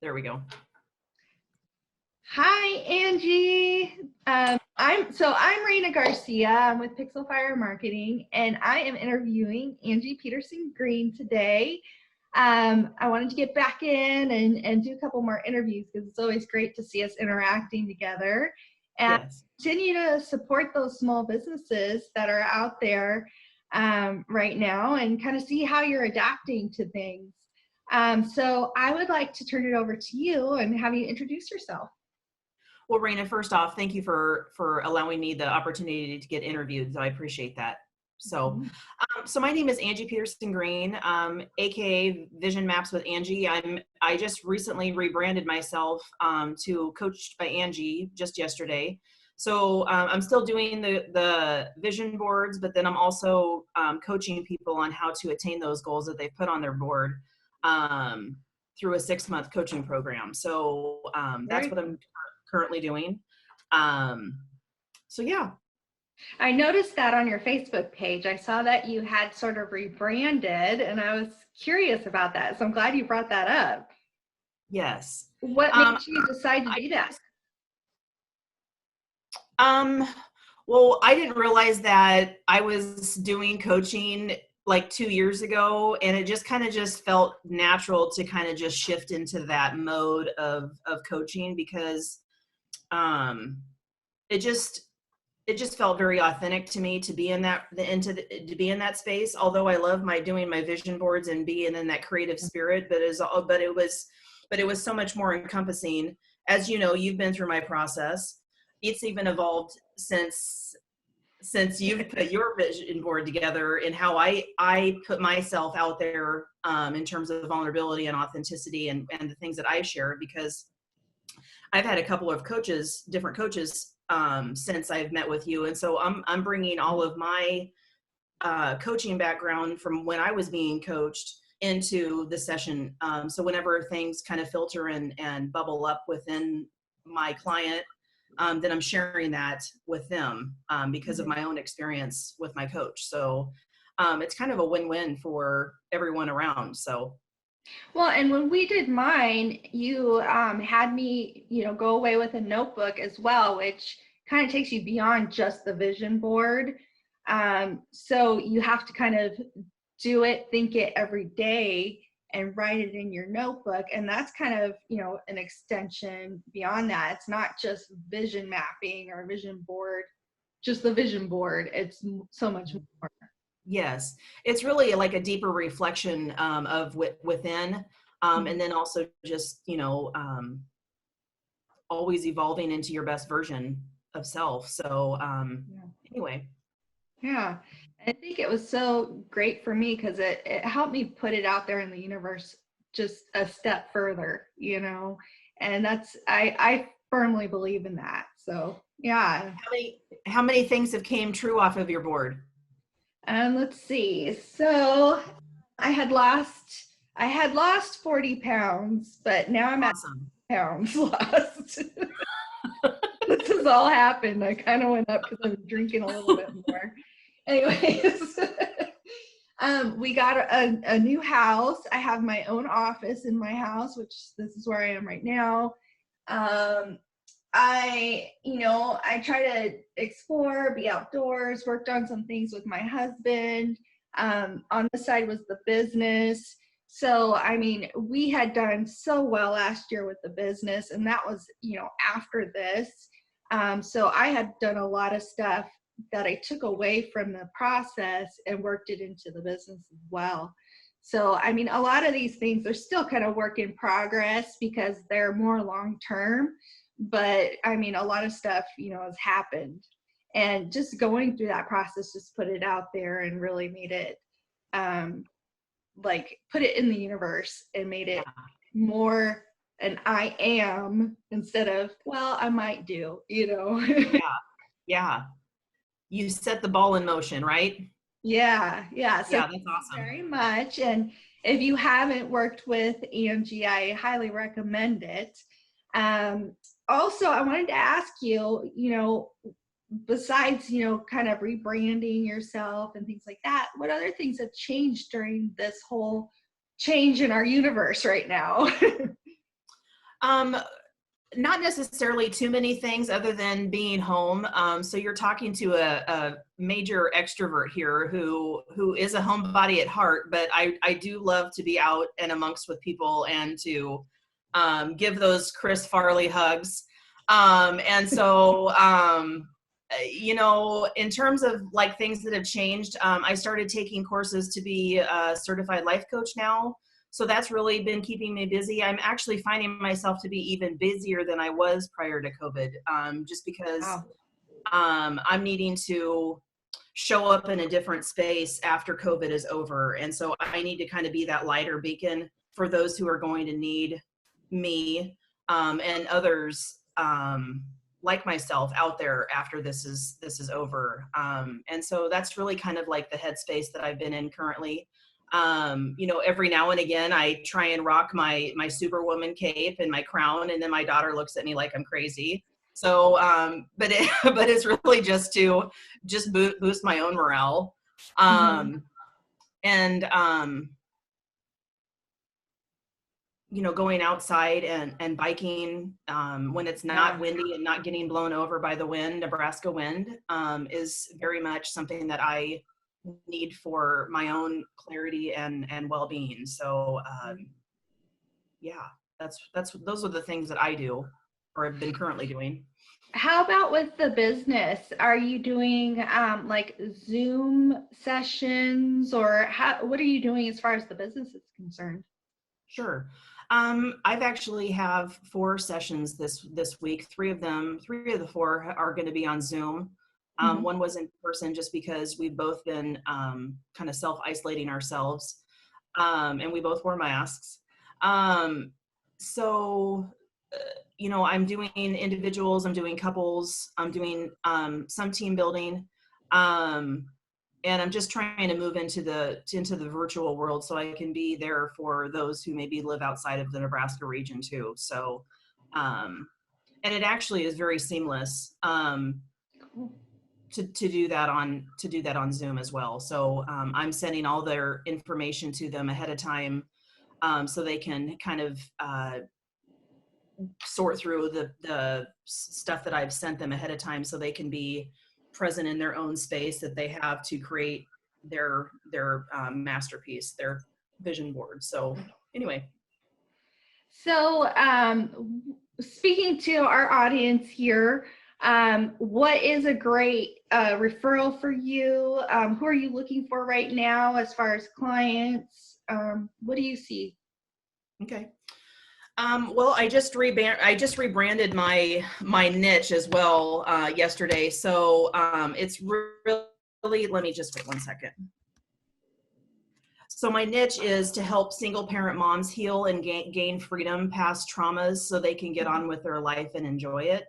There we go. Hi, Angie. I'm Raina Garcia. I'm with Pixel Fire Marketing, and I am interviewing Angie Petersen-Green today. I wanted to get back in and do a couple more interviews because it's always great to see us interacting together and continue to support those small businesses that are out there right now and kind of see how you're adapting to things. So I would like to turn it over to you and have you introduce yourself. Well, Raina, first off, thank you for allowing me the opportunity to get interviewed. So I appreciate that. So, so my name is Angie Petersen-Green, aka Vision Maps with Angie. I just recently rebranded myself to Coached by Angie just yesterday. So I'm still doing the vision boards, but then I'm also coaching people on how to attain those goals that they've put on their board through a 6-month coaching program. So that's what I'm currently doing. So yeah. I noticed that on your Facebook page. I saw that you had sort of rebranded, and I was curious about that. So I'm glad you brought that up. Yes. What made you decide to do that? Well, I didn't realize that I was doing coaching like 2 years ago, and it just kind of just felt natural to kind of just shift into that mode of coaching because it just felt very authentic to me to be in that space. Although I love doing my vision boards and being in that creative spirit, but it was so much more encompassing. As you know, you've been through my process. It's even evolved since you've put your vision board together and how I put myself out there in terms of vulnerability and authenticity and the things that I share, because I've had a couple of different coaches since I've met with you. And so I'm bringing all of my coaching background from when I was being coached into the session. So whenever things kind of filter and bubble up within my client, then I'm sharing that with them because of my own experience with my coach. So it's kind of a win-win for everyone around. So. Well, and when we did mine, you had me, go away with a notebook as well, which kind of takes you beyond just the vision board. So you have to kind of do it, think it every day and write it in your notebook. And that's kind of, an extension beyond that. It's not just vision mapping or vision board, just the vision board. It's so much more. Yes, it's really like a deeper reflection of within, and then also just, always evolving into your best version of self. So anyway. Yeah, I think it was so great for me because it helped me put it out there in the universe just a step further, and that's, I firmly believe in that. So yeah. How many things have came true off of your board? Let's see. So I had lost 40 pounds, but now I'm awesome. At pounds lost. This has all happened. I kind of went up because I was drinking a little bit more. Anyways, we got a new house. I have my own office in my house, which this is where I am right now. I try to explore, be outdoors, worked on some things with my husband. On the side was the business. So, we had done so well last year with the business, and that was, after this. So I had done a lot of stuff that I took away from the process and worked it into the business as well. So, a lot of these things are still kind of work in progress because they're more long-term. But a lot of stuff, has happened, and just going through that process just put it out there and really made it put it in the universe and made it more an I am instead of, well, I might do, Yeah. You set the ball in motion, right? Yeah. So yeah, that's awesome. Very much. And if you haven't worked with Angie, I highly recommend it. Also, I wanted to ask you, besides, kind of rebranding yourself and things like that, what other things have changed during this whole change in our universe right now? Um, Not necessarily too many things other than being home. So you're talking to a major extrovert here who is a homebody at heart, but I do love to be out and amongst with people and to give those Chris Farley hugs. And so, in terms of like things that have changed, I started taking courses to be a certified life coach now. So that's really been keeping me busy. I'm actually finding myself to be even busier than I was prior to COVID, just because Wow. I'm needing to show up in a different space after COVID is over. And so I need to kind of be that lighter beacon for those who are going to need me, and others like myself out there after this is over. And so that's really kind of like the headspace that I've been in currently. Every now and again, I try and rock my Superwoman cape and my crown, and then my daughter looks at me like I'm crazy. So, but it's really just to boost my own morale. And going outside and biking when it's not windy and not getting blown over by the wind, Nebraska wind, is very much something that I need for my own clarity and well-being. So those are the things that I do or have been currently doing. How about with the business? Are you doing like Zoom sessions, or what are you doing as far as the business is concerned? Sure. I've actually have 4 sessions this week. 3 of the 4 are going to be on Zoom. One was in person just because we've both been kind of self-isolating ourselves, and we both wore masks. So, I'm doing individuals, I'm doing couples, I'm doing some team building, and I'm just trying to move into the virtual world so I can be there for those who maybe live outside of the Nebraska region too. So, and it actually is very seamless. Cool. To do that on Zoom as well. So I'm sending all their information to them ahead of time, so they can kind of sort through the stuff that I've sent them ahead of time, so they can be present in their own space that they have to create their masterpiece, their vision board. So anyway. So speaking to our audience here, what is a great referral for you? Who are you looking for right now as far as clients? What do you see? Okay. Well, I just rebranded my niche as well yesterday. So it's really, let me just wait one second. So my niche is to help single parent moms heal and gain freedom past traumas so they can get on with their life and enjoy it.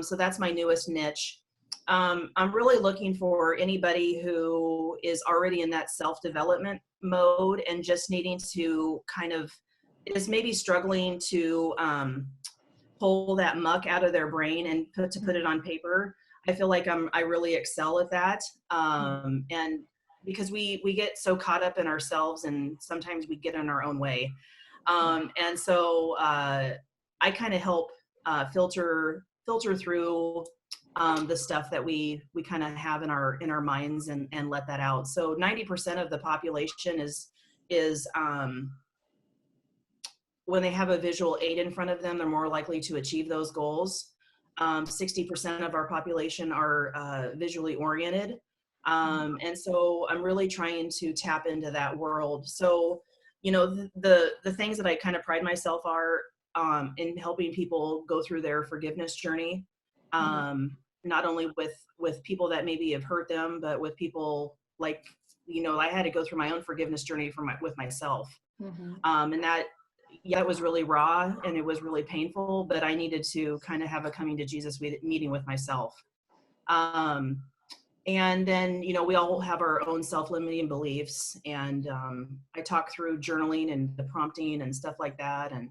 So that's my newest niche. I'm really looking for anybody who is already in that self-development mode and just needing to kind of is maybe struggling to pull that muck out of their brain and put it on paper. I feel like I really excel at that. And because we get so caught up in ourselves and sometimes we get in our own way. And so I kind of help filter through the stuff that we kind of have in our minds and let that out. So 90% of the population is when they have a visual aid in front of them, they're more likely to achieve those goals. 60% of our population are visually oriented. And so I'm really trying to tap into that world. So, the things that I kind of pride myself are in helping people go through their forgiveness journey, not only with people that maybe have hurt them, but with people like, I had to go through my own forgiveness journey with myself. And that was really raw and it was really painful, but I needed to kind of have a coming to Jesus meeting with myself. And then, we all have our own self-limiting beliefs, and I talk through journaling and the prompting and stuff like that. And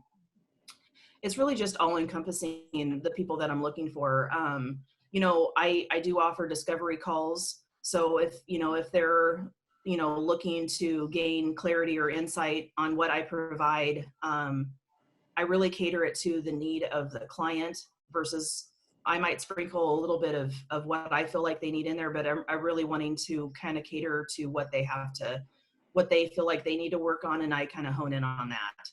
it's really just all encompassing the people that I'm looking for. I do offer discovery calls. So if they're, looking to gain clarity or insight on what I provide, I I really cater it to the need of the client versus I might sprinkle a little bit of what I feel like they need in there, but I'm really wanting to kind of cater to what they feel like they need to work on. And I kind of hone in on that.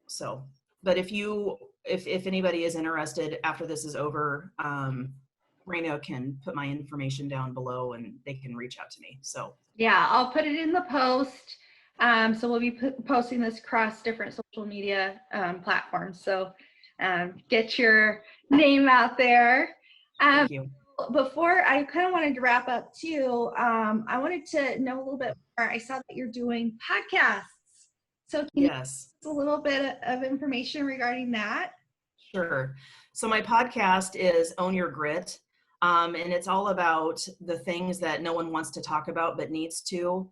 So, but if anybody is interested after this is over, Raina can put my information down below and they can reach out to me. So yeah, I'll put it in the post. So we'll be posting this across different social media platforms. So get your name out there. thank you. Before I kind of wanted to wrap up too, I wanted to know a little bit more. I saw that you're doing podcasts. So can you give us a little bit of information regarding that? Sure. So my podcast is Own Your Grit. And it's all about the things that no one wants to talk about, but needs to.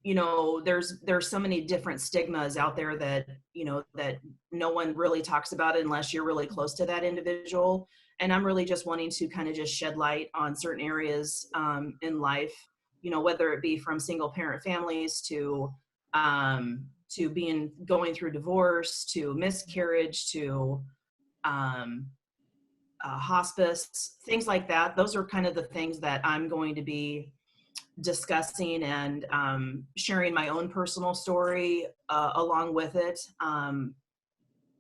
You know, there's so many different stigmas out there that, you know, that no one really talks about unless you're really close to that individual. And I'm really just wanting to kind of just shed light on certain areas in life, you know, whether it be from single parent families to going through divorce, to miscarriage, to hospice, things like that. Those are kind of the things that I'm going to be discussing and sharing my own personal story along with it.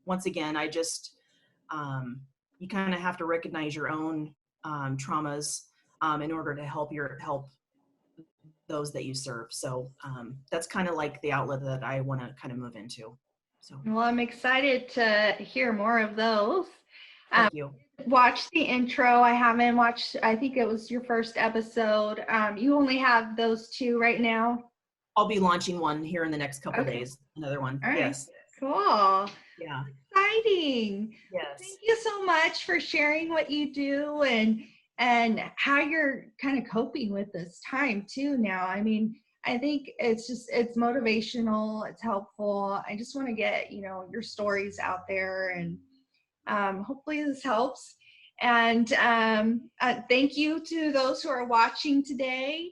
Once again, I just, you kind of have to recognize your own traumas in order to help those that you serve. So that's kind of like the outlet that I want to kind of move into. So, well, I'm excited to hear more of those. Thank you. Watch the intro. I haven't watched, I think it was your first episode. You only have those two right now? I'll be launching one here in the next couple of days. Another one. All right. Yes. Cool. Yeah. Exciting. Yes. Thank you so much for sharing what you do and how you're kind of coping with this time too now. I mean, I think it's motivational, it's helpful. I just want to get, you know, your stories out there, and hopefully this helps. And thank you to those who are watching today.